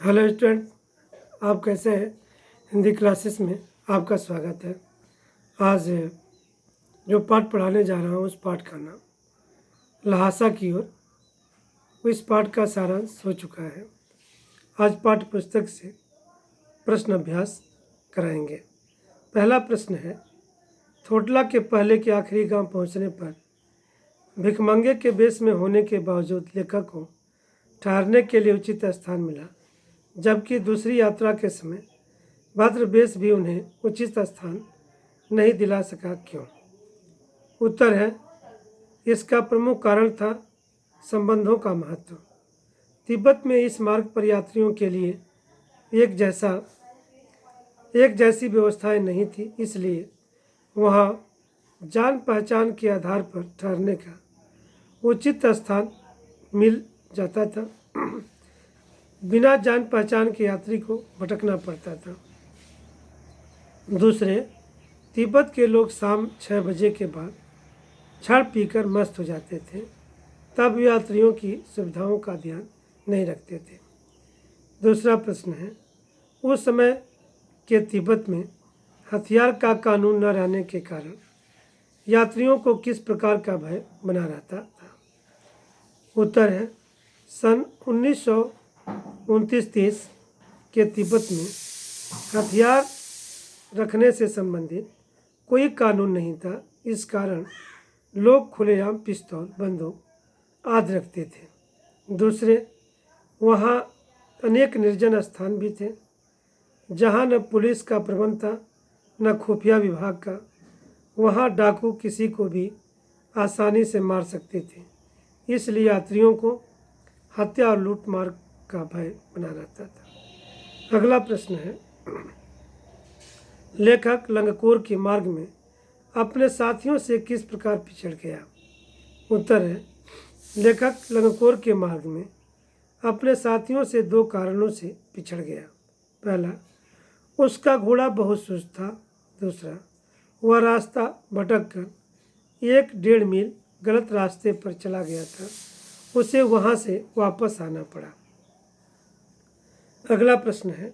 Hello student, आप कैसे हैं? हिंदी क्लासेस में आपका स्वागत है। आज जो पाठ पढ़ाने जा रहा हूँ उस पाठ का नाम ल्हासा की ओर। इस पाठ का सारांश हो चुका है। आज पाठ्य पुस्तक से प्रश्न अभ्यास कराएंगे। पहला प्रश्न है, थोटला के पहले के आखिरी गांव पहुंचने पर भिखमंगे के वेश में होने के बावजूद लेखक को ठहरने के लिए उचित स्थान मिला, जबकि दूसरी यात्रा के समय भद्रवेश भी उन्हें उचित स्थान नहीं दिला सका, क्यों? उत्तर है, इसका प्रमुख कारण था संबंधों का महत्व। तिब्बत में इस मार्ग पर यात्रियों के लिए एक जैसी व्यवस्थाएं नहीं थी, इसलिए वहाँ जान पहचान के आधार पर ठहरने का उचित स्थान मिल जाता था। बिना जान पहचान के यात्री को भटकना पड़ता था। दूसरे, तिब्बत के लोग शाम 6 बजे के बाद छड़ पीकर मस्त हो जाते थे, तब यात्रियों की सुविधाओं का ध्यान नहीं रखते थे। दूसरा प्रश्न है, उस समय के तिब्बत में हथियार का कानून न रहने के कारण यात्रियों को किस प्रकार का भय बना रहता था? उत्तर है, सन 1929-30 के तिब्बत में हथियार रखने से संबंधित कोई कानून नहीं था। इस कारण लोग खुलेआम पिस्तौल, बंदूक आदि रखते थे। दूसरे, वहाँ अनेक निर्जन स्थान भी थे जहाँ न पुलिस का प्रबंध था न खुफिया विभाग का। वहाँ डाकू किसी को भी आसानी से मार सकते थे, इसलिए यात्रियों को हत्या और लूटमार का भय बना रहता था। अगला प्रश्न है, लेखक लंगकोर के मार्ग में अपने साथियों से किस प्रकार पिछड़ गया? उत्तर है, लेखक लंगकोर के मार्ग में अपने साथियों से 2 कारणों से पिछड़ गया। पहला, उसका घोड़ा बहुत सुस्त था। दूसरा, वह रास्ता भटक कर 1-1.5 मील गलत रास्ते पर चला गया था। उसे वहाँ से वापस आना पड़ा। अगला प्रश्न है,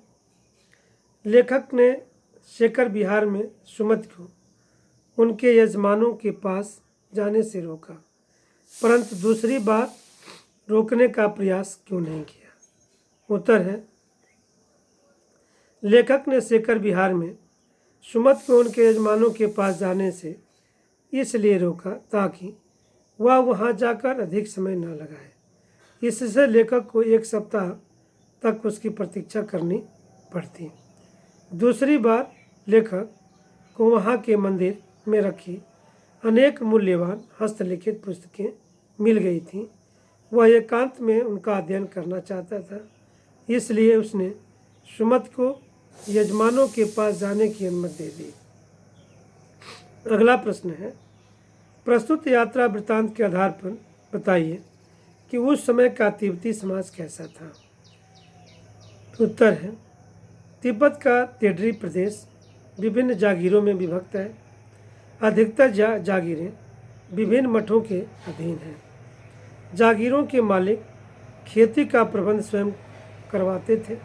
लेखक ने शेखर विहार में सुमति को उनके यजमानों के पास जाने से रोका, परंतु दूसरी बार रोकने का प्रयास क्यों नहीं किया? उत्तर है, लेखक ने शेखर विहार में सुमति को उनके यजमानों के पास जाने से इसलिए रोका ताकि वह वहां जाकर अधिक समय न लगाए। इससे लेखक को 1 सप्ताह तक उसकी प्रतीक्षा करनी पड़ती। दूसरी बार लेखक को वहाँ के मंदिर में रखी अनेक मूल्यवान हस्तलिखित पुस्तकें मिल गई थीं। वह एकांत में उनका अध्ययन करना चाहता था, इसलिए उसने सुमति को यजमानों के पास जाने की अनुमति दे दी। अगला प्रश्न है, प्रस्तुत यात्रा वृत्तांत के आधार पर बताइए कि उस समय का तिब्बती समाज कैसा था? उत्तर है, तिब्बत का तेडरी प्रदेश विभिन्न जागीरों में विभक्त है। अधिकतर जागीरें विभिन्न मठों के अधीन हैं। जागीरों के मालिक खेती का प्रबंध स्वयं करवाते थे।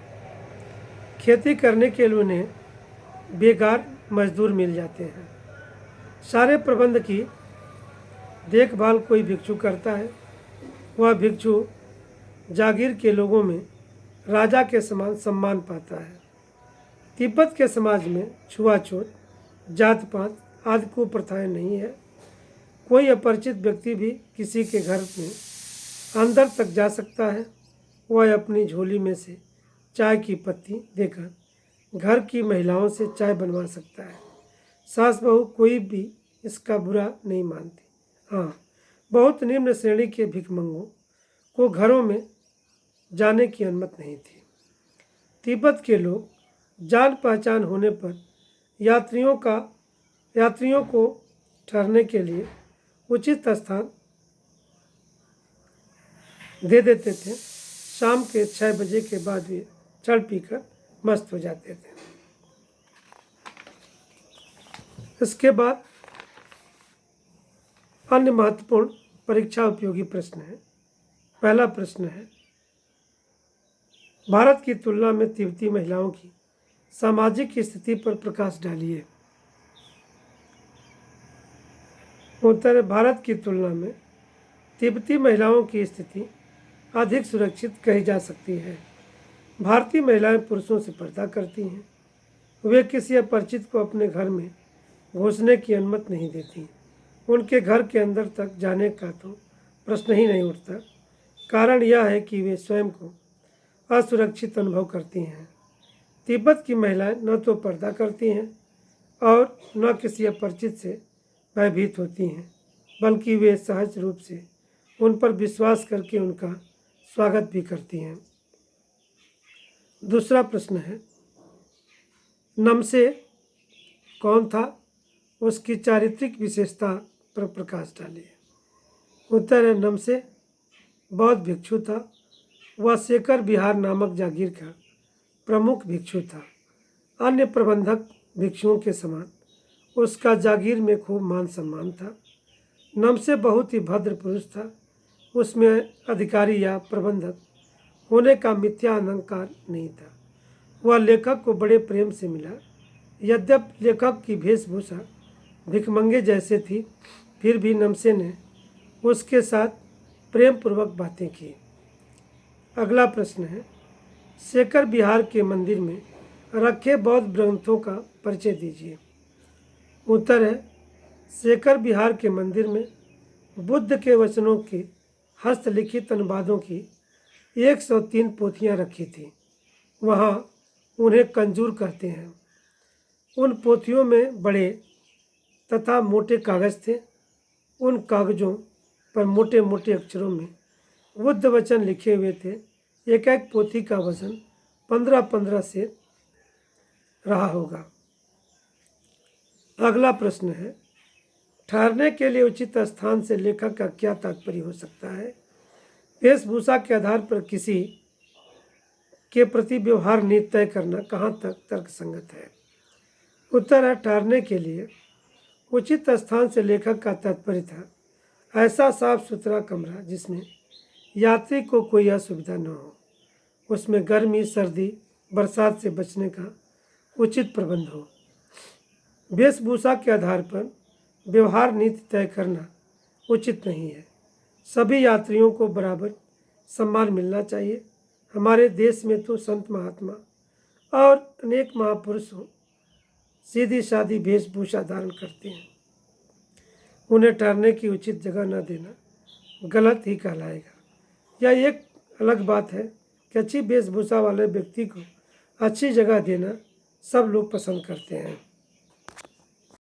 खेती करने के लिए उन्हें बेगार मजदूर मिल जाते हैं। सारे प्रबंध की देखभाल कोई भिक्षु करता है। वह भिक्षु जागीर के लोगों में राजा के समान सम्मान पाता है। तिब्बत के समाज में छुआछूत, जात पात आदि कुप्रथाएं नहीं है। कोई अपरिचित व्यक्ति भी किसी के घर में अंदर तक जा सकता है। वह अपनी झोली में से चाय की पत्ती देकर घर की महिलाओं से चाय बनवा सकता है। सास बहू कोई भी इसका बुरा नहीं मानती। हाँ, बहुत निम्न श्रेणी के भिखमंगों को घरों में जाने की अनुमति नहीं थी। तिब्बत के लोग जान पहचान होने पर यात्रियों को ठहरने के लिए उचित स्थान दे देते थे। शाम के 6 बजे के बाद वे चढ़ पीकर मस्त हो जाते थे। इसके बाद अन्य महत्वपूर्ण परीक्षा उपयोगी प्रश्न है। पहला प्रश्न है, भारत की तुलना में तिब्बती महिलाओं की सामाजिक स्थिति पर प्रकाश डालिए। उत्तर है, भारत की तुलना में तिब्बती महिलाओं की स्थिति अधिक सुरक्षित कही जा सकती है। भारतीय महिलाएं पुरुषों से पर्दा करती हैं। वे किसी अपरिचित को अपने घर में घुसने की अनुमति नहीं देती। उनके घर के अंदर तक जाने का तो प्रश्न ही नहीं उठता। कारण यह है कि वे स्वयं को असुरक्षित अनुभव करती हैं। तिब्बत की महिलाएं न तो पर्दा करती हैं और न किसी अपरिचित से भयभीत होती हैं, बल्कि वे सहज रूप से उन पर विश्वास करके उनका स्वागत भी करती हैं। दूसरा प्रश्न है, नमसे कौन था? उसकी चारित्रिक विशेषता पर प्रकाश डालिए। उत्तर है, नमसे बौद्ध भिक्षु था। वह शेखर विहार नामक जागीर का प्रमुख भिक्षु था। अन्य प्रबंधक भिक्षुओं के समान उसका जागीर में खूब मान सम्मान था। नमसे बहुत ही भद्र पुरुष था। उसमें अधिकारी या प्रबंधक होने का मिथ्या अहंकार नहीं था। वह लेखक को बड़े प्रेम से मिला। यद्यपि लेखक की वेशभूषा भिखमंगे जैसे थी, फिर भी नमसे ने उसके साथ प्रेम पूर्वक बातें की। अगला प्रश्न है, शेखर विहार के मंदिर में रखे बौद्ध ग्रंथों का परिचय दीजिए। उत्तर है, शेखर विहार के मंदिर में बुद्ध के वचनों के हस्तलिखित अनुवादों की 103 पोथियाँ रखी थीं। वहाँ उन्हें कंजूर कहते हैं। उन पोथियों में बड़े तथा मोटे कागज़ थे। उन कागज़ों पर मोटे मोटे अक्षरों में बुद्ध वचन लिखे हुए थे। एक एक पोथी का वजन 15-15 से रहा होगा। अगला प्रश्न है, ठहरने के लिए उचित स्थान से लेखक का क्या तात्पर्य हो सकता है? वेशभूषा के आधार पर किसी के प्रति व्यवहार नीति तय करना कहाँ तक तर्कसंगत है? उत्तर है, ठहरने के लिए उचित स्थान से लेखक का तात्पर्य था ऐसा साफ सुथरा कमरा जिसमें यात्री को कोई असुविधा न हो। उसमें गर्मी, सर्दी, बरसात से बचने का उचित प्रबंध हो। वेशभूषा के आधार पर व्यवहार नीति तय करना उचित नहीं है। सभी यात्रियों को बराबर सम्मान मिलना चाहिए। हमारे देश में तो संत महात्मा और अनेक महापुरुष सीधी सादी वेशभूषा धारण करते हैं। उन्हें ठहरने की उचित जगह न देना गलत ही कहलाएगा। यह एक अलग बात है कि अच्छी वेशभूषा वाले व्यक्ति को अच्छी जगह देना सब लोग पसंद करते हैं।